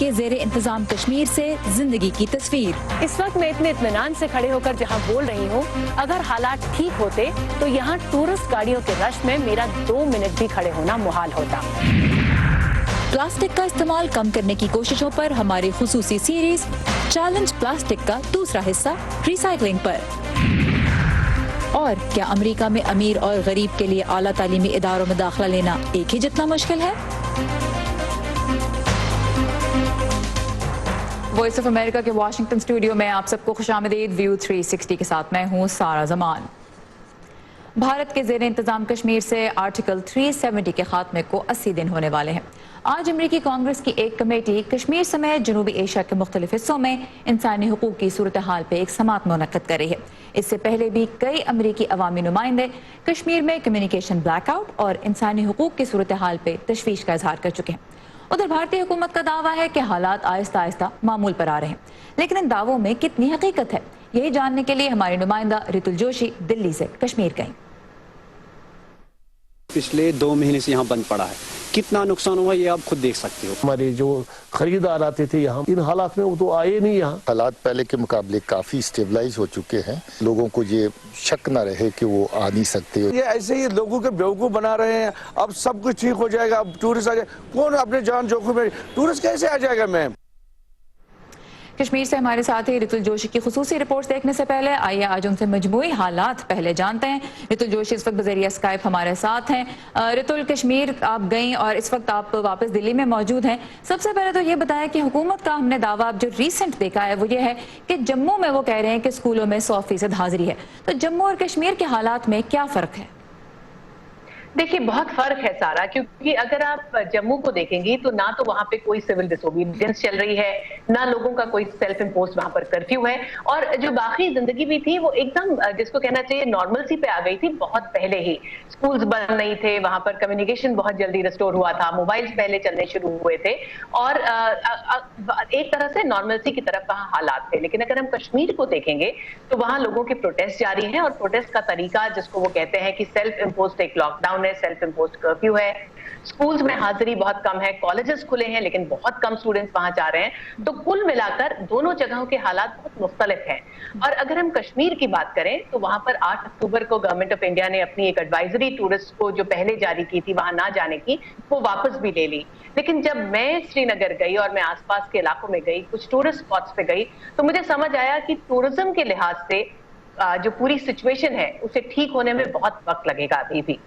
के ज़ेरे इंतजाम कश्मीर से जिंदगी की तस्वीर। इस वक्त मैं इतने इत्मीनान से खड़े होकर जहां बोल रही हूं, अगर हालात ठीक होते तो यहां टूरिस्ट गाड़ियों के रश में मेरा 2 मिनट भी खड़े होना मुहाल होता। प्लास्टिक का इस्तेमाल कम करने की कोशिशों पर हमारी खुसूसी सीरीज चैलेंज प्लास्टिक का दूसरा हिस्सा रिसाइकलिंग पर। और क्या अमेरिका में अमीर और गरीब के लिए आला तालीमी इदारों में दाखिला लेना एक ही जितना मुश्किल है? वॉइस ऑफ अमेरिका के वाशिंगटन स्टूडियो में आप सबको खुशामदीद। व्यू 360 के साथ मैं हूँ सारा जमान। भारत के ज़ेरे इंतजाम कश्मीर से आर्टिकल 370 के खात्मे को 80 दिन होने वाले हैं। आज अमरीकी कांग्रेस की एक कमेटी कश्मीर समेत जनूबी एशिया के मुख्तलिफ हिस्सों में इंसानी हुकूक की सूरत हाल पे एक समात मुनक्किद कर रही है। इससे पहले भी कई अमरीकी अवामी नुमाइंदे कश्मीर में कम्युनिकेशन ब्लैकआउट और इंसानी हुकूक की सूरत हाल पे तशवीश का इजहार कर चुके हैं। उधर भारतीय हुकूमत का दावा है कि हालात आहिस्ता आहिस्ता मामूल पर आ रहे हैं, लेकिन इन दावों में कितनी हकीकत है, यही जानने के लिए हमारी नुमाइंदा रितुल जोशी दिल्ली से कश्मीर गई। पिछले 2 महीने से यहाँ बंद पड़ा है, कितना नुकसान हुआ ये आप खुद देख सकते हो। हमारे जो खरीदार आते थे यहाँ, इन हालात में वो तो आए नहीं यहाँ। हालात पहले के मुकाबले काफी स्टेबलाइज हो चुके हैं। लोगों को ये शक न रहे कि वो आ नहीं सकते। ये ऐसे ही लोगों के बेवकूफ बना रहे हैं। अब सब कुछ ठीक हो जाएगा, अब टूरिस्ट आ जाए। कौन अपने जान जोखिम में, टूरिस्ट कैसे आ जाएगा? मैम कश्मीर से हमारे साथी रितुल जोशी की खुसूसी रिपोर्ट देखने से पहले आइए आज उनसे मजमूई हालात पहले जानते हैं। रितुल जोशी इस वक्त बजरिया स्काइप हमारे साथ हैं। रितुल, कश्मीर आप गई और इस वक्त आप वापस दिल्ली में मौजूद हैं। सबसे पहले तो ये बताया कि हुकूमत का हमने दावा जो रिसेंट देखा है वो ये है कि जम्मू में वो कह रहे हैं कि स्कूलों में 100% हाजिरी है। तो जम्मू और कश्मीर के हालात में क्या फ़र्क है? देखिए, बहुत फर्क है सारा, क्योंकि अगर आप जम्मू को देखेंगी तो ना तो वहां पे कोई सिविल डिसोबीडियंस चल रही है, ना लोगों का कोई सेल्फ इम्पोज वहां पर कर्फ्यू है, और जो बाकी जिंदगी भी थी वो एकदम जिसको कहना चाहिए नॉर्मलसी पे आ गई थी बहुत पहले ही। स्कूल्स बंद नहीं थे, वहां पर कम्युनिकेशन बहुत जल्दी रिस्टोर हुआ था, मोबाइल्स पहले चलने शुरू हुए थे और एक तरह से नॉर्मलसी की तरफ वहां हालात थे। लेकिन अगर हम कश्मीर को देखेंगे तो वहां लोगों के प्रोटेस्ट जारी हैं, और प्रोटेस्ट का तरीका जिसको वो कहते हैं कि सेल्फ इम्पोज्ड एक लॉकडाउन, सेल्फ इम्पोज्ड कर्फ्यू है। स्कूल्स में हाजिरी बहुत कम है, कॉलेजेस खुले हैं लेकिन बहुत कम स्टूडेंट्स वहां जा रहे हैं। तो कुल मिलाकर दोनों जगहों के हालात बहुत मुख्तलिफ हैं। और अगर हम कश्मीर की बात करें तो वहां पर 8 अक्टूबर को गवर्नमेंट ऑफ इंडिया ने अपनी एक एडवाइजरी टूरिस्ट को जो पहले जारी की थी वहां ना जाने की, वो वापस भी ले ली। लेकिन जब मैं श्रीनगर गई और मैं आसपास के इलाकों में गई, कुछ टूरिस्ट स्पॉट्स पे गई, तो मुझे समझ आया कि टूरिज्म के लिहाज से जो पूरी सिचुएशन है उसे ठीक होने में बहुत वक्त लगेगा अभी भी।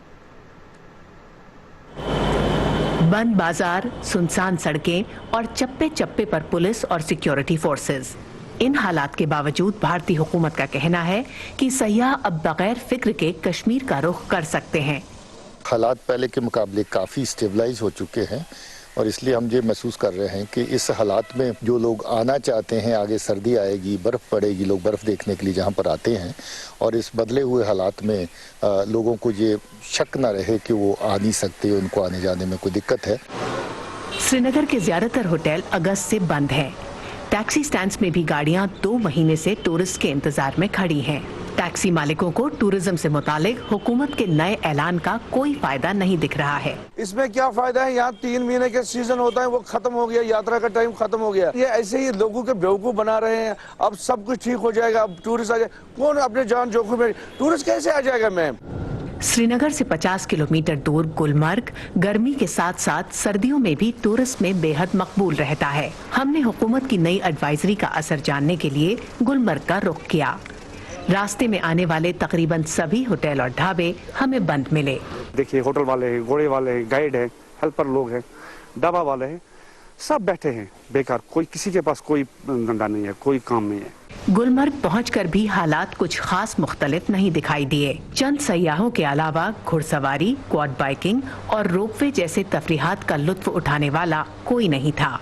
बंद बाजार, सुनसान सड़कें और चप्पे चप्पे पर पुलिस और सिक्योरिटी फोर्सेस। इन हालात के बावजूद भारतीय हुकूमत का कहना है कि सयाह अब बगैर फिक्र के कश्मीर का रुख कर सकते हैं। हालात पहले के मुकाबले काफी स्टेबलाइज हो चुके हैं और इसलिए हम ये महसूस कर रहे हैं कि इस हालात में जो लोग आना चाहते हैं, आगे सर्दी आएगी, बर्फ़ पड़ेगी, लोग बर्फ़ देखने के लिए जहाँ पर आते हैं, और इस बदले हुए हालात में लोगों को ये शक न रहे कि वो आ नहीं सकते, उनको आने जाने में कोई दिक्कत है। श्रीनगर के ज्यादातर होटल अगस्त से बंद हैं। टैक्सी स्टैंड्स में भी गाड़ियां 2 महीने से टूरिस्ट के इंतजार में खड़ी हैं। टैक्सी मालिकों को टूरिज्म से मुतालिक हुकूमत के नए ऐलान का कोई फायदा नहीं दिख रहा है। इसमें क्या फायदा है? यहाँ 3 महीने के सीजन होता है, वो खत्म हो गया, यात्रा का टाइम खत्म हो गया। ये ऐसे ही लोगों के बेवकूफ बना रहे हैं। अब सब कुछ ठीक हो जाएगा, अब टूरिस्ट आ जाए। कौन अपने जान जोखिम में, टूरिस्ट कैसे आ जाएगा? मैम श्रीनगर से 50 किलोमीटर दूर गुलमर्ग गर्मी के साथ साथ सर्दियों में भी टूरिस्ट में बेहद मकबूल रहता है। हमने हुकूमत की नई एडवाइजरी का असर जानने के लिए गुलमर्ग का रुख किया। रास्ते में आने वाले तकरीबन सभी होटल और ढाबे हमें बंद मिले। देखिए, होटल वाले हैं, घोड़े वाले हैं, गाइड हैं, हेल्पर लोग हैं, ढाबा वाले हैं, सब बैठे हैं बेकार। कोई किसी के पास कोई धंधा नहीं है, कोई काम नहीं है। गुलमर्ग पहुंचकर भी हालात कुछ खास मुख्तलिफ नहीं दिखाई दिए। चंद सयाहों के अलावा घुड़सवारी, क्वाड बाइकिंग और रोपवे जैसे तफरीहात का लुत्फ उठाने वाला कोई नहीं था।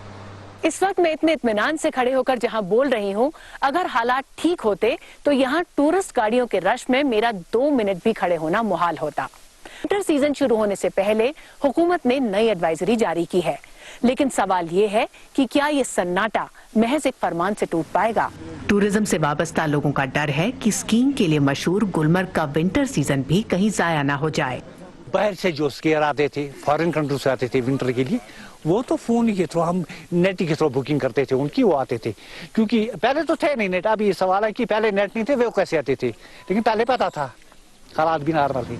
इस वक्त मैं इतने इत्मीनान से खड़े होकर जहां बोल रही हूं, अगर हालात ठीक होते तो यहां टूरिस्ट गाड़ियों के रश में मेरा 2 मिनट भी खड़े होना मुहाल होता। विंटर सीजन शुरू होने से पहले हुकूमत ने नई एडवाइजरी जारी की है, लेकिन सवाल ये है कि क्या ये सन्नाटा महज एक फरमान से टूट पाएगा? टूरिज्म से वाबस्ता लोगों का डर है कि स्कीइंग के लिए मशहूर गुलमर्ग का विंटर सीजन भी कहीं जाया ना हो जाए। बाहर से जो स्कीयर आते थे, फॉरेन कंट्री से आते थे विंटर के लिए, वो तो फोन के थ्रू, हम नेट के थ्रू बुकिंग करते थे उनकी, वो आते थे। क्योंकि पहले तो थे नहीं नेट, अभी ये सवाल है कि पहले नेट नहीं थे, वो कैसे आते थे, लेकिन पहले पता था, हालात भी नॉर्मल थे।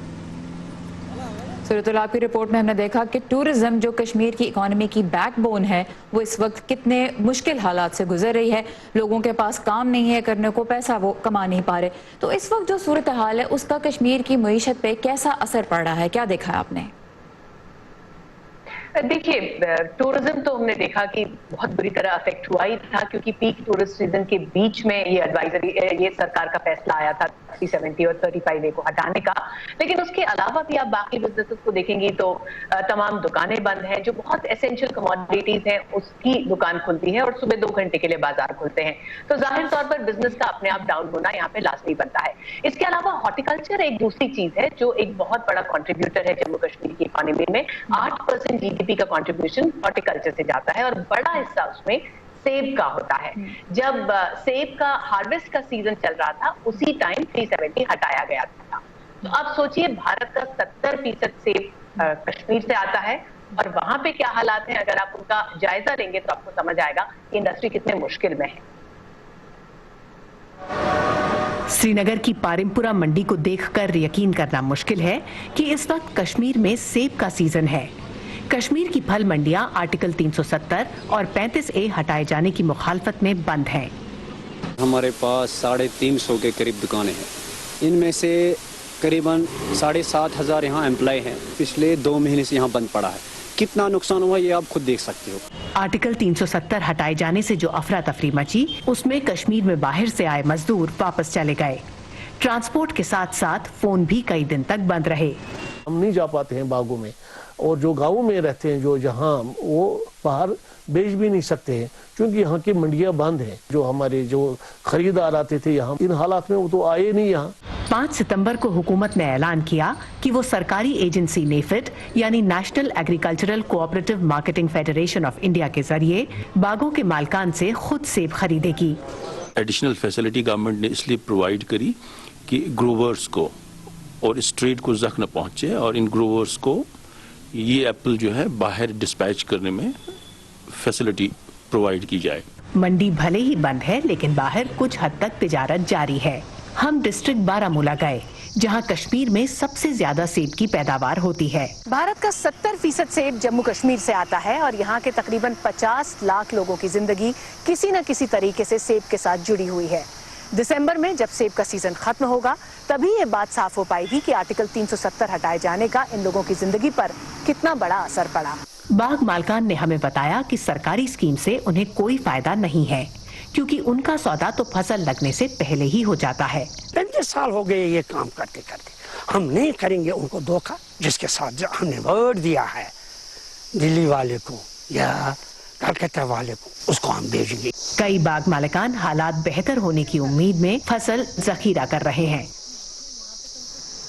सूरतुल्लाह की रिपोर्ट में हमने देखा कि टूरिज्म जो कश्मीर की इकॉनमी की बैकबोन है वो इस वक्त कितने मुश्किल हालात से गुजर रही है। लोगों के पास काम नहीं है करने को, पैसा वो कमा नहीं पा रहे। तो इस वक्त जो सूरत हाल है उसका कश्मीर की मईशत पे कैसा असर पड़ रहा है, क्या देखा है आपने? देखिए, टूरिज्म तो हमने देखा कि बहुत बुरी तरह अफेक्ट हुआ ही था, क्योंकि पीक टूरिस्ट सीजन के बीच में ये एडवाइजरी, ये सरकार का फैसला आया था 370 और 35A को हटाने का। लेकिन उसके अलावा भी आप बाकी बिजनेसेस को देखेंगे तो तमाम दुकानें बंद हैं। जो बहुत एसेंशियल कमोडिटीज हैं उसकी दुकान खुलती है और सुबह 2 घंटे के लिए बाजार खुलते हैं। तो जाहिर तौर पर बिजनेस का अपने आप डाउन होना यहाँ पे लाजमी बनता है। इसके अलावा हॉर्टिकल्चर एक दूसरी चीज है जो एक बहुत बड़ा कॉन्ट्रीब्यूटर है जम्मू कश्मीर की इकोनॉमी में। 8% GDP का कॉन्ट्रीब्यूशन हॉर्टिकल्चर से जाता है और बड़ा हिस्सा उसमें सेब का होता है। जब सेब का हार्वेस्ट का सीजन चल रहा था उसी टाइम 370 हटाया गया था। तो अब सोचिए, भारत का 70% सेब कश्मीर से आता है और वहां पे क्या हालात हैं। अगर आप उनका जायजा लेंगे तो आपको समझ आएगा कि इंडस्ट्री कितने मुश्किल में है। श्रीनगर की पारिमपुरा मंडी को देखकर यकीन करना मुश्किल है कि इस वक्त कश्मीर में सेब का सीजन है। कश्मीर की फल मंडियां आर्टिकल 370 और 35A हटाए जाने की मुखालफत में बंद हैं। हमारे पास 350 के करीब दुकानें हैं, इनमें से करीबन 7,500 यहाँ एम्प्लॉय हैं। पिछले 2 महीने से यहाँ बंद पड़ा है। कितना नुकसान हुआ ये आप खुद देख सकते हो। आर्टिकल 370 हटाए जाने से जो अफरा तफरी मची उसमें कश्मीर में बाहर से आए मजदूर वापस चले गए। ट्रांसपोर्ट के साथ साथ फोन भी कई दिन तक बंद रहे। हम नहीं जा पाते हैं बागों में, और जो गाँव में रहते हैं जो जहाँ वो बाहर बेच भी नहीं सकते हैं क्योंकि यहाँ की मंडियाँ बंद हैं। जो हमारे जो खरीदार आते थे यहाँ, इन हालात में वो तो आए नहीं यहाँ। 5 सितंबर को हुकूमत ने ऐलान किया कि वो सरकारी एजेंसी नेफेड यानी national agricultural cooperative marketing federation of India के जरिए बागों के मालिकान से खुद सेब खरीदेगी। एडिशनल फैसिलिटी गवर्नमेंट ने इसलिए प्रोवाइड करी कि ग्रोवर्स को और इस ट्रेड को जख्म न पहुंचे और इन ग्रोवर्स को ये एप्पल जो है बाहर डिस्पैच करने में फैसिलिटी प्रोवाइड की जाए। मंडी भले ही बंद है लेकिन बाहर कुछ हद तक तिजारत जारी है। हम डिस्ट्रिक्ट बारामूला गए जहां कश्मीर में सबसे ज्यादा सेब की पैदावार होती है। भारत का 70% सेब जम्मू कश्मीर से आता है और यहाँ के तकरीबन 50 लाख लोगों की जिंदगी किसी न किसी तरीके से सेब के साथ जुड़ी हुई है। दिसंबर में जब सेब का सीजन खत्म होगा तभी ये बात साफ हो पाएगी कि आर्टिकल 370 हटाए जाने का इन लोगों की जिंदगी पर कितना बड़ा असर पड़ा। बाग मालकान ने हमें बताया कि सरकारी स्कीम से उन्हें कोई फायदा नहीं है क्योंकि उनका सौदा तो फसल लगने से पहले ही हो जाता है। 35 साल हो गए ये काम करते करते, हम नहीं करेंगे उनको धोखा। जिसके साथ हमने वर्ड दिया है दिल्ली वाले को या कलकत्ता वाले को, उसको हम भेजेंगे। कई बाग मालिकान हालात बेहतर होने की उम्मीद में फसल जखीरा कर रहे हैं।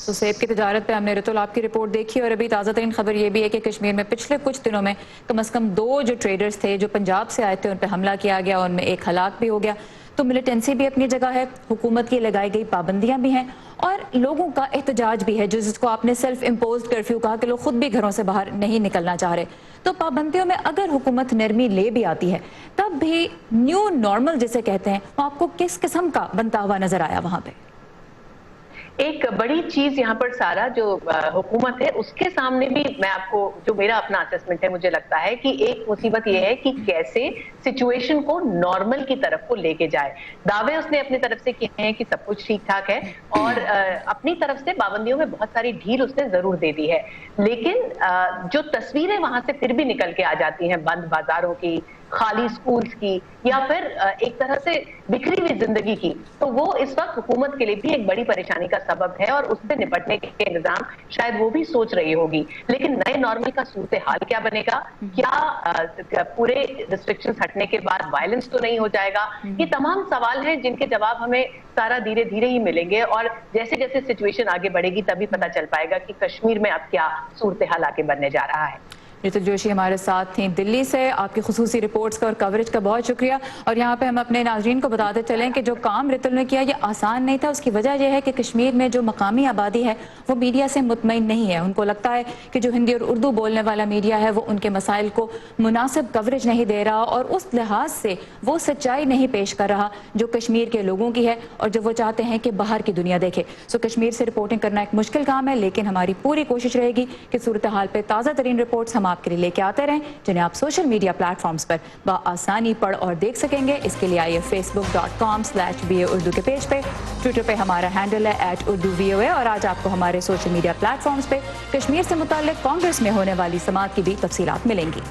तो सेब की तजारत पे हमने ऋतुल आपकी रिपोर्ट देखी और अभी ताज़ा तरीन खबर ये भी है कि कश्मीर में पिछले कुछ दिनों में कम से कम 2 जो ट्रेडर्स थे जो पंजाब से आए थे उन पर हमला किया गया, उनमें एक हलाक भी हो गया। तो मिलिटेंसी भी अपनी जगह है, हुकूमत की लगाई गई पाबंदियां भी हैं और लोगों का एहतजाज भी है, जिसको आपने सेल्फ इम्पोज्ड कर्फ्यू कहा कि लोग खुद भी घरों से बाहर नहीं निकलना चाह रहे। तो पाबंदियों में अगर हुकूमत नरमी ले भी आती है तब भी न्यू नॉर्मल जिसे कहते हैं वो आपको किस किस्म का बनता हुआ नजर आया वहां पे? एक बड़ी चीज यहाँ पर सारा जो हुकूमत है उसके सामने भी मैं आपको जो मेरा अपना असेसमेंट है, मुझे लगता है कि एक मुसीबत ये है कि कैसे सिचुएशन को नॉर्मल की तरफ को लेके जाए। दावे उसने अपनी तरफ से किए हैं कि सब कुछ ठीक ठाक है और अपनी तरफ से पाबंदियों में बहुत सारी ढील उसने जरूर दे दी है, लेकिन जो तस्वीरें वहां से फिर भी निकल के आ जाती हैं बंद बाजारों की, खाली स्कूल्स की या फिर एक तरह से बिखरी हुई जिंदगी की, तो वो इस वक्त हुकूमत के लिए भी एक बड़ी परेशानी का सबब है और उससे निपटने के इंतजाम शायद वो भी सोच रही होगी। लेकिन नए नॉर्मल का सूरत हाल क्या बनेगा, क्या पूरे रिस्ट्रिक्शंस हटने के बाद वायलेंस तो नहीं हो जाएगा, ये तमाम सवाल हैं जिनके जवाब हमें सारा धीरे धीरे ही मिलेंगे और जैसे जैसे सिचुएशन आगे बढ़ेगी तभी पता चल पाएगा कि कश्मीर में अब क्या सूरत हाल आगे बनने जा रहा है। ऋतु जोशी हमारे साथ थी दिल्ली से। आपकी खुसूसी रिपोर्ट्स का और कवरेज का बहुत शुक्रिया। और यहाँ पे हम अपने नाजरीन को बताते चलें कि जो काम ऋतु ने किया ये आसान नहीं था। उसकी वजह यह है कि कश्मीर में जो मकामी आबादी है वो मीडिया से मुतमईन नहीं है। उनको लगता है कि जो हिंदी और उर्दू बोलने वाला मीडिया है वो उनके मसाइल को मुनासिब कवरेज नहीं दे रहा और उस लिहाज से वो सच्चाई नहीं पेश कर रहा जो कश्मीर के लोगों की है और जो वो चाहते हैं कि बाहर की दुनिया देखे। सो कश्मीर से रिपोर्टिंग करना एक मुश्किल काम है, लेकिन हमारी पूरी कोशिश रहेगी कि सूरत हाल पे ताज़ा तरीन रिपोर्ट्स हम आपके लिए लेके आते रहें, जिन्हें आप सोशल मीडिया प्लेटफॉर्म्स पर बआसानी पढ़ और देख सकेंगे। इसके लिए आइए facebook.com/VOA उर्दू के पेज पे, ट्विटर पे हमारा हैंडल है @urduvoa। और आज आपको हमारे सोशल मीडिया प्लेटफॉर्म्स पे कश्मीर से मुताल्लिक कांग्रेस में होने वाली समाअत की भी तफसीलात मिलेंगी।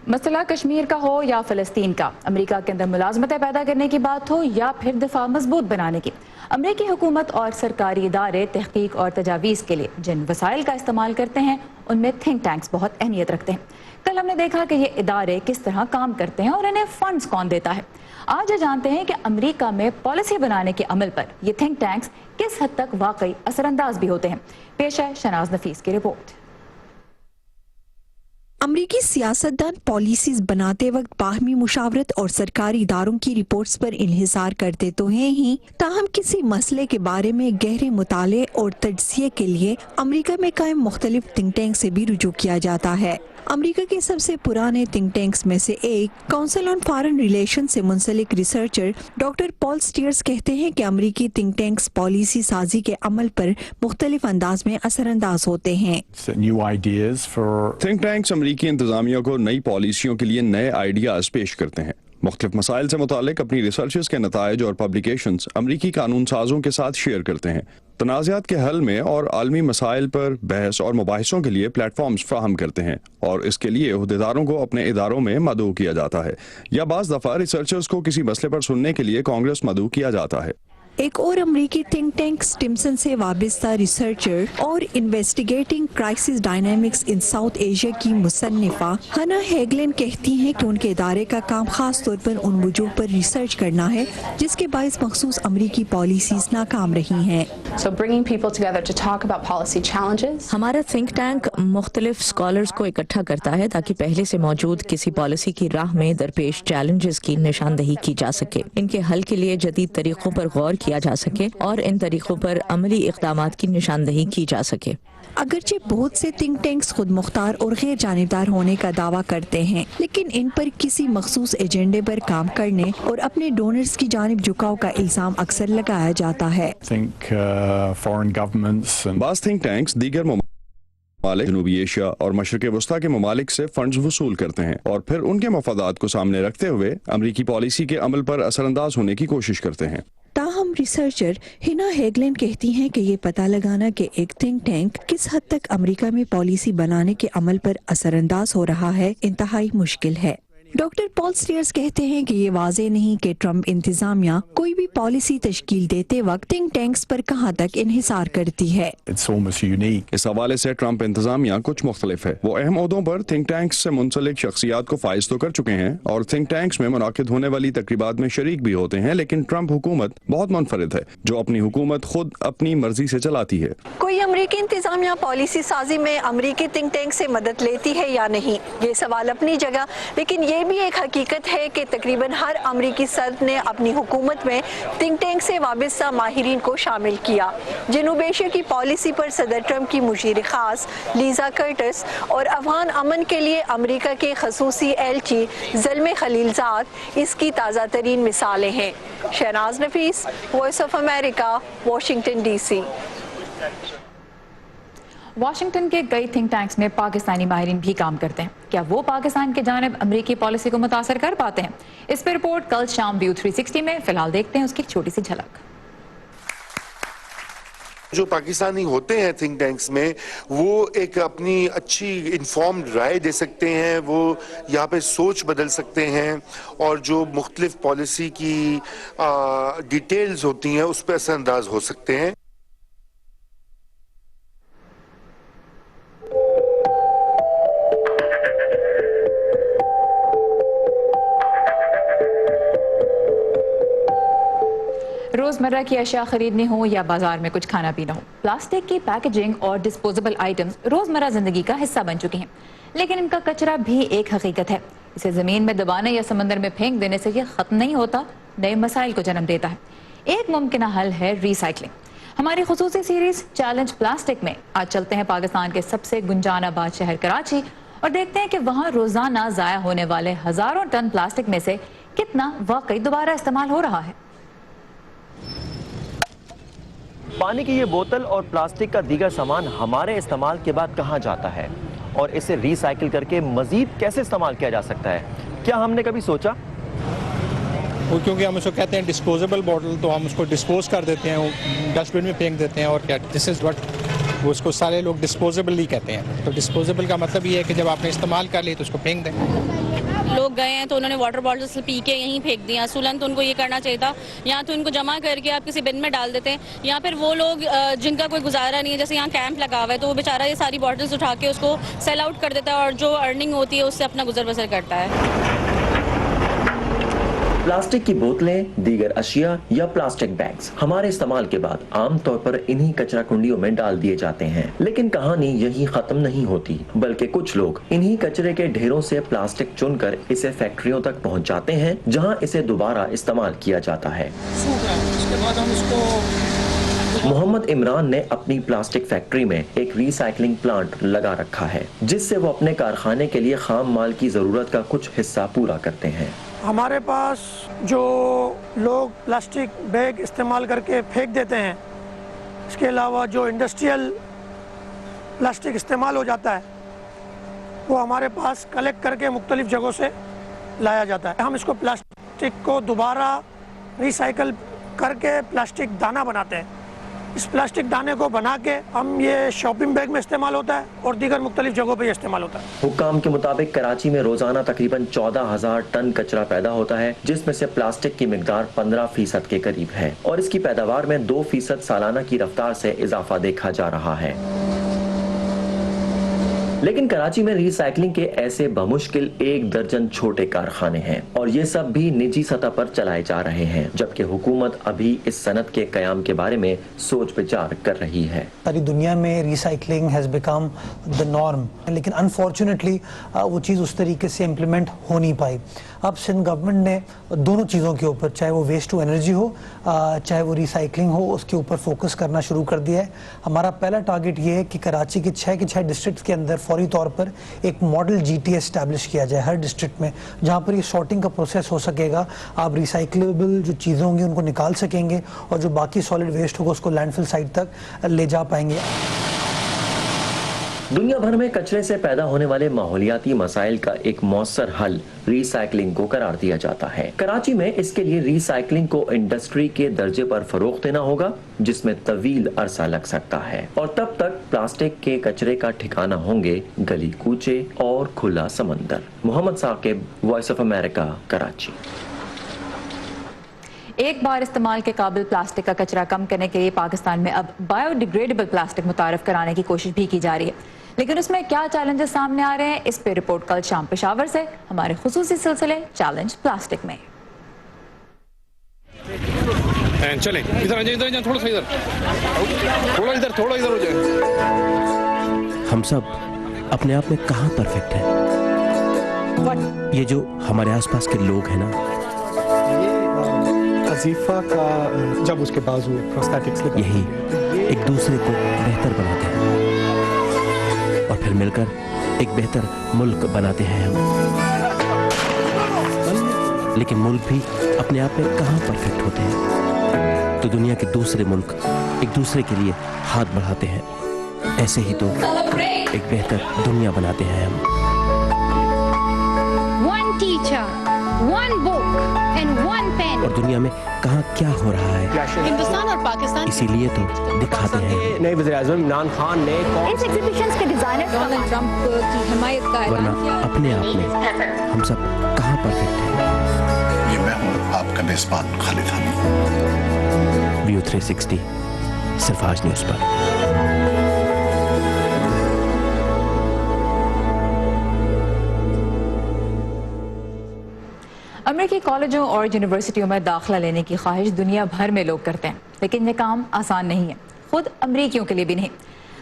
मसला कश्मीर का हो या फ़लस्तीन का, अमेरिका के अंदर मुलाजमतें पैदा करने की बात हो या फिर दिफा मजबूत बनाने की, अमेरिकी हुकूमत और सरकारी इदारे तहकीक और तजावीज़ के लिए जिन वसाइल का इस्तेमाल करते हैं उनमें थिंक टैंक्स बहुत अहमियत रखते हैं। कल हमने देखा कि ये इदारे किस तरह काम करते हैं और इन्हें फंड्स कौन देता है। आज जानते हैं कि अमेरिका में पॉलिसी बनाने के अमल पर ये थिंक टैंक्स किस हद तक वाकई असरअंदाज भी होते हैं। पेश है शहनाज नफीस की रिपोर्ट। अमरीकी सियासतदान पॉलिसीज बनाते वक्त बाहमी मुशावरत और सरकारी इदारों की रिपोर्ट्स पर इन्हिसार करते तो हैं ही, ताहम किसी मसले के बारे में गहरे मुताले और तजज़िये के लिए अमरीका में कायम मुख्तलिफ थिंक टैंक से भी रुजू किया जाता है। अमरीका के सबसे पुराने थिंक टैंक्स में से एक काउंसिल ऑन फॉरेन रिलेशन से मुंसलिक रिसर्चर डॉक्टर पॉल स्टीयर्स कहते हैं कि अमरीकी थिंक टैंक्स पॉलिसी साजी के अमल पर मुख्तलिफ अंदाज में असरअंदाज होते हैं। थिंक टैंक्स अमरीकी इंतजामिया को नई पॉलिसियों के लिए नए आइडियाज पेश करते हैं। मुख्तलिफ मसाइल से मुतालिक अपनी रिसर्चेस के नताइज और पब्लिकेशंस अमरीकी कानून साजों के साथ शेयर करते हैं। तनाज़ात के हल में और आलमी मसाइल पर बहस और मुबाहिसों के लिए प्लेटफॉर्म्स फ्राहम करते हैं और इसके लिए अहदेदारों को अपने इदारों में मदऊ किया जाता है या बाज़ दफ़ा रिसर्चर्स को किसी मसले पर सुनने के लिए कांग्रेस मदऊ किया जाता है। एक और अमरीकी थिंक टैंक स्टिम्सन से वाबस्ता रिसर्चर और इन्वेस्टिगेटिंग क्राइसिस डायनामिक्स इन साउथ एशिया की मुसन्निफा हना हेगलिन कहती हैं कि उनके इदारे का काम खास तौर पर उन वजूह पर रिसर्च करना है जिसके बाइस मखसूस अमरीकी पॉलिसीज नाकाम रही हैं। हमारा थिंक टैंक मुख्तलिफ स्कॉलर्स को इकट्ठा करता है ताकि पहले से मौजूद किसी पॉलिसी की राह में दरपेश चैलेंजेस की निशानदही की जा सके, इनके हल के लिए जदीद तरीकों पर गौर किया जा सके और इन तरीकों पर अमली इक़दामात की निशानदही की जा सके। अगरचे बहुत से थिंक टैंक्स खुद मुख्तार और गैर जानिबदार होने का दावा करते हैं, लेकिन इन पर किसी मखसूस एजेंडे पर काम करने और अपने डोनर्स की जानिब झुकाव का इल्जाम अक्सर लगाया जाता है। बाज़ थिंक टैंक्स दीगर ममालिक जनूबी एशिया और मशरिक़ वस्ता के ममालिक से फंड्स वसूल करते हैं और फिर उनके मफादात को सामने रखते हुए अमरीकी पॉलिसी के अमल पर असरअंदाज होने की कोशिश करते हैं। ताहम रिसर्चर हिना हेगलिन कहती हैं कि ये पता लगाना कि एक थिंक टैंक किस हद तक अमेरिका में पॉलिसी बनाने के अमल पर असरअंदाज हो रहा है इंतहाई मुश्किल है। डॉक्टर पॉल स्टीयर्स कहते हैं कि ये वाज़ेह नहीं कि ट्रंप इंतजामिया कोई भी पॉलिसी तश्कील देते वक्त थिंक टैंक्स पर कहां तक इन्हिसार करती है। इस हवाले से ट्रंप इंतजामिया कुछ मुख्तलिफ है। वो अहम ओहदों पर थिंक टैंक्स से मुंसलिक शख्सियात को फाइज तो कर चुके हैं और थिंक टैंक्स में मुनाकिद होने वाली तकरीबात में शरीक भी होते हैं, लेकिन ट्रंप हुकूमत बहुत मुनफरिद है जो अपनी हुकूमत खुद अपनी मर्जी से चलाती है। कोई अमरीकी इंतजामिया पॉलिसी साजी में अमरीकी थिंक टैंक से मदद लेती है या नहीं, ये सवाल अपनी जगह, लेकिन ये भी एक हकीकत है कि तकरीबन हर अमरीकी सदर ने अपनी हुकूमत में थिंक टैंक से वाबस्ता माहिरीन को शामिल किया। जनूब एशिया की पॉलिसी पर सदर ट्रंप की मुशीर खास लीजा कर्टिस और अफगान अमन के लिए अमरीका के खसूसी एलची ज़ल्मे खलीलजाद इसकी ताज़ा तरीन मिसालें हैं। Shahnaz Nafees, voice of America, Washington DC। Washington के कई थिंक टैंक्स में पाकिस्तानी माहिरीन भी काम करते हैं। क्या वो पाकिस्तान की जानिब अमरीकी पॉलिसी को मुतासर कर पाते हैं? इस पर रिपोर्ट कल शाम व्यू 360 में। फिलहाल देखते हैं उसकी एक छोटी सी झलक। जो पाकिस्तानी होते हैं थिंक टैंक्स में, वो एक अपनी अच्छी इन्फॉर्म्ड राय दे सकते हैं, वो यहाँ पे सोच बदल सकते हैं और जो मुख्तलिफ पॉलिसी की डिटेल्स होती हैं उस पर असरअंदाज हो सकते हैं। रोजमर्रा की अशिया खरीदनी हो या बाजार में कुछ खाना पीना हो, प्लास्टिक की पैकेजिंग और डिस्पोजेबल आइटम्स रोजमर्रा जिंदगी का हिस्सा बन चुकी हैं। लेकिन इनका कचरा भी एक हकीकत है। इसे जमीन में दबाने या समंदर में फेंक देने से ये खत्म नहीं होता, नए मसाइल को जन्म देता है। एक मुमकिन हल है रिसाइकलिंग। हमारी खुसूसी सीरीज चैलेंज प्लास्टिक में आज चलते हैं पाकिस्तान के सबसे गुंजान आबाद शहर कराची और देखते हैं कि वहाँ रोजाना जाया होने वाले हजारों टन प्लास्टिक में से कितना वाकई दोबारा इस्तेमाल हो रहा है। पानी की ये बोतल और प्लास्टिक का दीगर सामान हमारे इस्तेमाल के बाद कहाँ जाता है और इसे रिसाइकिल करके मजीद कैसे इस्तेमाल किया जा सकता है? क्या हमने कभी सोचा? वो क्योंकि हम उसको कहते हैं डिस्पोजेबल बॉटल, तो हम उसको डिस्पोज कर देते हैं, डस्टबिन में फेंक देते हैं। और क्या, दिस इज़ व्हाट वो उसको सारे लोग डिस्पोजेबल ही कहते हैं। तो डिस्पोजेबल का मतलब ये है कि जब आपने इस्तेमाल कर ली तो उसको फेंक दें। लोग गए हैं तो उन्होंने वाटर बॉटल्स पी के यहीं फेंक दिया। असूलन तो उनको ये करना चाहिए था, यहाँ तो इनको जमा करके आप किसी बिन में डाल देते हैं। या फिर वो लोग जिनका कोई गुजारा नहीं है, जैसे यहाँ कैंप लगा हुआ है, तो वो बेचारा ये सारी बॉटल्स उठा के उसको सेल आउट कर देता है और जो अर्निंग होती है उससे अपना गुजर बसर करता है। प्लास्टिक की बोतलें, दीगर अशिया या प्लास्टिक बैग्स हमारे इस्तेमाल के बाद आमतौर पर इन्हीं कचरा कुंडियों में डाल दिए जाते हैं। लेकिन कहानी यही खत्म नहीं होती, बल्कि कुछ लोग इन्हीं कचरे के ढेरों से प्लास्टिक चुनकर इसे फैक्ट्रियों तक पहुंच जाते हैं, जहां इसे दोबारा इस्तेमाल किया जाता है। मोहम्मद इमरान ने अपनी प्लास्टिक फैक्ट्री में एक रिसाइकलिंग प्लांट लगा रखा है, जिससे वो अपने कारखाने के लिए खाम माल की जरूरत का कुछ हिस्सा पूरा करते हैं। हमारे पास जो लोग प्लास्टिक बैग इस्तेमाल करके फेंक देते हैं, इसके अलावा जो इंडस्ट्रियल प्लास्टिक इस्तेमाल हो जाता है, वो हमारे पास कलेक्ट करके मुख्तलिफ जगहों से लाया जाता है। हम इसको प्लास्टिक को दोबारा रिसाइकल करके प्लास्टिक दाना बनाते हैं। इस प्लास्टिक दाने को बना के हम ये शॉपिंग बैग में इस्तेमाल होता है और दीगर मुख्तलिफ जगहों पे इस्तेमाल होता है। हुक्काम के मुताबिक कराची में रोजाना तकरीबन 14,000 टन कचरा पैदा होता है, जिसमें से प्लास्टिक की मिकदार 15% के करीब है और इसकी पैदावार में 2% सालाना की रफ्तार से इजाफा देखा जा रहा है। लेकिन कराची में रिसाइकलिंग के ऐसे बमुश्किल 1 दर्जन छोटे कारखाने हैं और ये सब भी निजी सतह पर चलाए जा रहे हैं, जबकि हुकूमत अभी इस सनत के कयाम के बारे में सोच विचार कर रही है। सारी दुनिया में recycling has become the norm, लेकिन अनफॉर्चुनेटली वो चीज़ उस तरीके से इम्प्लीमेंट हो नहीं पाई। अब सिंध गवर्नमेंट ने दोनों चीज़ों के ऊपर, चाहे वो वेस्ट टू एनर्जी हो चाहे वो रिसाइकलिंग हो, उसके ऊपर फोकस करना शुरू कर दिया है। हमारा पहला टारगेट ये है कि कराची के 6 के 6 डिस्ट्रिक्ट के अंदर फौरी तौर पर एक मॉडल GTS एस्टैब्लिश किया जाए हर डिस्ट्रिक्ट में, जहाँ पर ये सॉर्टिंग का प्रोसेस हो सकेगा। आप रिसाइकलेबल जो चीज़ें होंगी उनको निकाल सकेंगे और जो बाकी सॉलिड वेस्ट होगा उसको लैंडफिल साइट तक ले जा पाएंगे। दुनिया भर में कचरे से पैदा होने वाले माहौलियाती मसाइल का एक मौसर हल रिसाइकलिंग को करार दिया जाता है। कराची में इसके लिए रिसाइकलिंग को इंडस्ट्री के दर्जे पर फरोग देना होगा, जिसमें तवील अरसा लग सकता है और तब तक प्लास्टिक के कचरे का ठिकाना होंगे गली कूचे और खुला समंदर। Mohammad Saqib, voice of America, Karachi. एक बार इस्तेमाल के काबिल प्लास्टिक का कचरा कम करने के लिए पाकिस्तान में अब बायोडिग्रेडेबल प्लास्टिक मुतारफ कराने की कोशिश भी की जा रही है, लेकिन उसमें क्या चैलेंजेस सामने आ रहे हैं, इस पे रिपोर्ट कल शाम पेशावर से हमारे खुसूसी सिलसिले चैलेंज प्लास्टिक में। चलें इधर इधर थोड़ा सा थोड़ा इधर हो जाए। हम सब अपने आप में कहाँ परफेक्ट हैं? ये जो हमारे आसपास के लोग हैं ना, वजीफा का जब उसके बाजू प्रोस्थेटिक्स लगा, यही एक दूसरे को बेहतर बनाते हैं और फिर मिलकर एक बेहतर मुल्क बनाते हैं हम। लेकिन मुल्क भी अपने आप में कहाँ परफेक्ट होते हैं? तो दुनिया के दूसरे मुल्क एक दूसरे के लिए हाथ बढ़ाते हैं, ऐसे ही तो एक बेहतर दुनिया बनाते हैं हम। One teacher, one book and one pen. और दुनिया में कहाँ क्या हो रहा है, हिंदुस्तान और पाकिस्तान इसीलिए तो दिखाते हैं। नए वज़ीर-ए-आज़म इमरान खान ने इस एग्जीबिशंस के डिजाइनर डोनाल्ड ट्रंप की हिमायत का वरना ऐलान किया। अपने आप में हम सब कहाँ परफेक्ट हैं? ये मैं हूँ आपका मेजबान खालिद हमीद। व्यू 360 सिर्फ आज न्यूज़ पर। امریکی کالجوں اور یونیورسٹیوں میں داخلہ لینے کی خواہش دنیا بھر میں لوگ کرتے ہیں، لیکن یہ کام آسان نہیں ہے، خود امریکیوں کے لیے بھی نہیں۔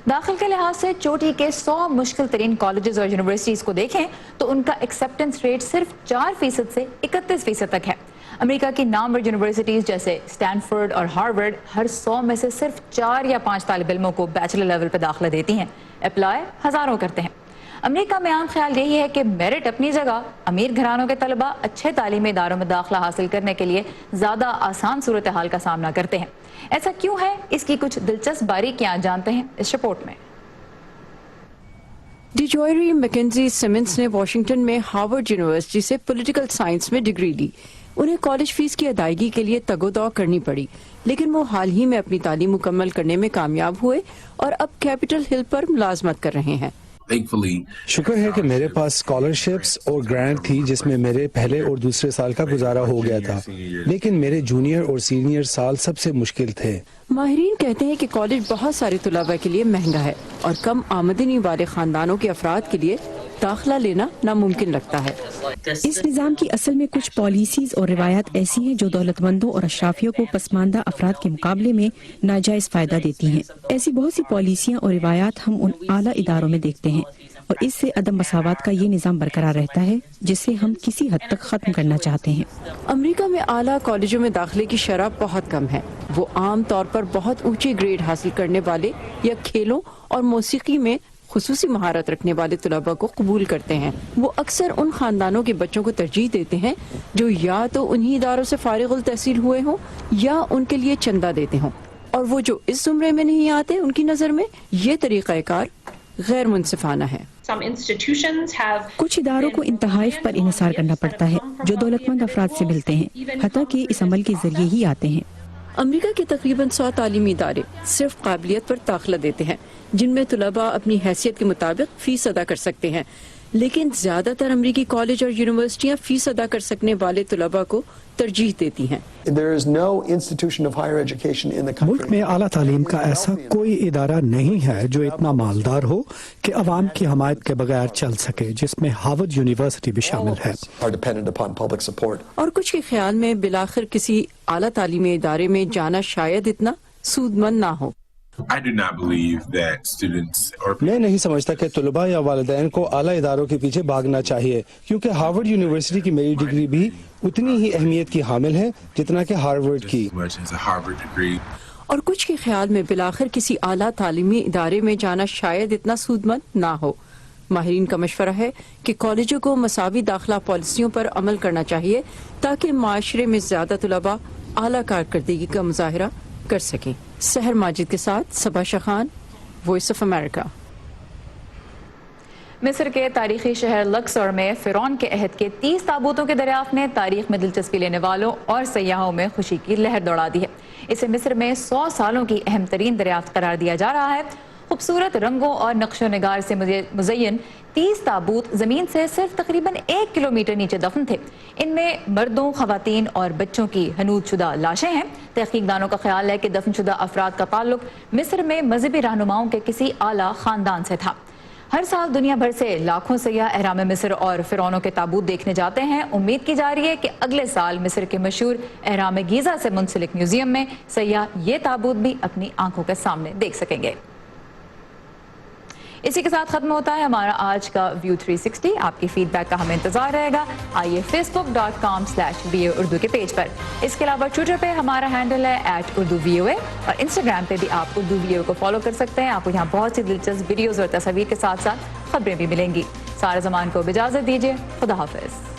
داخل کے لحاظ سے چوٹی کے 100 مشکل ترین کالجز اور یونیورسٹیز کو دیکھیں تو ان کا ایکسیپٹنس ریٹ صرف 4% سے 31% تک ہے۔ امریکہ کی نامور یونیورسٹیز جیسے اسٹینفورڈ اور ہارورڈ ہر 100 میں سے صرف 4 یا 5 طالب علموں کو بیچلر لیول پہ داخلہ دیتی ہیں، اپلائی ہزاروں کرتے ہیں۔ امریکہ میں عام خیال یہی ہے کہ میرٹ اپنی جگہ، امیر گھرانوں کے طلبہ اچھے تعلیمی اداروں میں داخلہ حاصل کرنے کے لیے زیادہ آسان صورتحال کا سامنا کرتے ہیں۔ ایسا کیوں ہے؟ اس کی کچھ دلچسپ باریکیاں جانتے ہیں اس رپورٹ میں۔ ڈیجوئری میکنزی سیمنز نے واشنگٹن میں ہارورڈ یونیورسٹی سے پولیٹیکل سائنس میں ڈگری لی۔ انہیں کالج فیس کی ادائیگی کے لیے تگ و دو کرنی پڑی، لیکن وہ حال ہی میں اپنی تعلیم مکمل کرنے میں کامیاب ہوئے اور اب کیپٹل ہل پر ملازمت کر رہے ہیں۔ شکر ہے کہ میرے پاس اسکالرشپس اور گرانٹ تھی جس میں میرے پہلے اور دوسرے سال کا گزارا ہو گیا تھا، لیکن میرے جونیئر اور سینئر سال سب سے مشکل تھے۔ ماہرین کہتے ہیں کہ کالج بہت سارے طلباء کے لیے مہنگا ہے اور کم آمدنی والے خاندانوں کے افراد کے لیے داخلہ لینا ناممکن لگتا ہے۔ اس نظام کی اصل میں کچھ پالیسیز اور روایات ایسی ہیں جو دولت مندوں اور اشرافیوں کو پسماندہ افراد کے مقابلے میں ناجائز فائدہ دیتی ہیں۔ ایسی بہت سی پالیسیاں اور روایات ہم ان اعلیٰ اداروں میں دیکھتے ہیں، اور اس سے عدم مساوات کا یہ نظام برقرار رہتا ہے جسے ہم کسی حد تک ختم کرنا چاہتے ہیں۔ امریکہ میں اعلیٰ کالجوں میں داخلے کی شرح بہت کم ہے۔ وہ عام طور پر بہت اونچے گریڈ حاصل کرنے والے یا کھیلوں اور موسیقی میں خصوصی مہارت رکھنے والے طلباء کو قبول کرتے ہیں۔ وہ اکثر ان خاندانوں کے بچوں کو ترجیح دیتے ہیں جو یا تو انہی اداروں سے فارغ التحصیل ہوئے ہوں یا ان کے لیے چندہ دیتے ہوں، اور وہ جو اس زمرے میں نہیں آتے ان کی نظر میں یہ طریقہ کار غیر منصفانہ ہے۔ کچھ اداروں کو ان تحائف پر انحصار کرنا پڑتا ہے جو دولت مند افراد سے ملتے ہیں، حتیٰ کہ اس عمل کے ذریعے ہی آتے ہیں۔ امریکہ کے تقریباً 100 تعلیمی ادارے صرف قابلیت پر داخلہ دیتے ہیں، جن میں طلباء اپنی حیثیت کے مطابق فیس ادا کر سکتے ہیں، لیکن زیادہ تر امریکی کالج اور یونیورسٹیاں فیس ادا کر سکنے والے طلباء کو ترجیح دیتی ہیں۔ ملک میں اعلیٰ تعلیم کا ایسا کوئی ادارہ نہیں ہے جو اتنا مالدار ہو کہ عوام کی حمایت کے بغیر چل سکے، جس میں ہارورڈ یونیورسٹی بھی شامل ہے۔ اور کچھ کے خیال میں بالآخر کسی اعلیٰ تعلیمی ادارے میں جانا شاید اتنا سود مند نہ ہو۔ میں نہیں سمجھتا کہ طلباء یا والدین کو اعلیٰ اداروں کے پیچھے بھاگنا چاہیے، کیونکہ ہارورڈ یونیورسٹی کی میری ڈگری بھی اتنی ہی اہمیت کی حامل ہے جتنا کہ ہارورڈ کی۔ اور کچھ کے خیال میں بالآخر کسی اعلیٰ تعلیمی ادارے میں جانا شاید اتنا سود مند نہ ہو۔ ماہرین کا مشورہ ہے کہ کالجوں کو مساوی داخلہ پالیسیوں پر عمل کرنا چاہیے تاکہ معاشرے میں زیادہ طلباء اعلیٰ کارکردگی کا مظاہرہ کر سکیں۔ سحر ماجد کے ساتھ صبا شخان، وائس آف امریکہ۔ مصر کے تاریخی شہر لکسور میں فرعون کے عہد کے 30 تابوتوں کے دریافت نے تاریخ میں دلچسپی لینے والوں اور سیاحوں میں خوشی کی لہر دوڑا دی ہے۔ اسے مصر میں 100 سالوں کی اہم ترین دریافت قرار دیا جا رہا ہے۔ خوبصورت رنگوں اور نقش و نگار سے مزین 30 تابوت زمین سے صرف تقریباً 1 کلومیٹر نیچے دفن تھے۔ ان میں مردوں، خواتین اور بچوں کی حنوط شدہ لاشیں ہیں۔ تحقیق دانوں کا خیال ہے کہ دفن شدہ افراد کا تعلق مصر میں مذہبی رہنماؤں کے کسی اعلیٰ خاندان سے تھا۔ ہر سال دنیا بھر سے لاکھوں سیاح اہرام مصر اور فرعونوں کے تابوت دیکھنے جاتے ہیں۔ امید کی جا رہی ہے کہ اگلے سال مصر کے مشہور اہرام گیزا سے منسلک میوزیم میں سیاح یہ تابوت بھی اپنی آنکھوں کے سامنے دیکھ سکیں گے۔ اسی کے ساتھ ختم ہوتا ہے ہمارا آج کا ویو 360۔ آپ کی فیڈ بیک کا ہمیں انتظار رہے گا۔ آئیے facebook.com/VO اردو کے پیج پر۔ اس کے علاوہ ٹویٹر پہ ہمارا ہینڈل ہے @UrduVOA، اور انسٹاگرام پہ بھی آپ اردو VOA کو فالو کر سکتے ہیں۔ آپ کو یہاں بہت سی دلچسپ ویڈیوز اور تصاویر کے ساتھ ساتھ خبریں بھی ملیں گی۔ سارا زمان کو اجازت دیجیے، خدا حافظ۔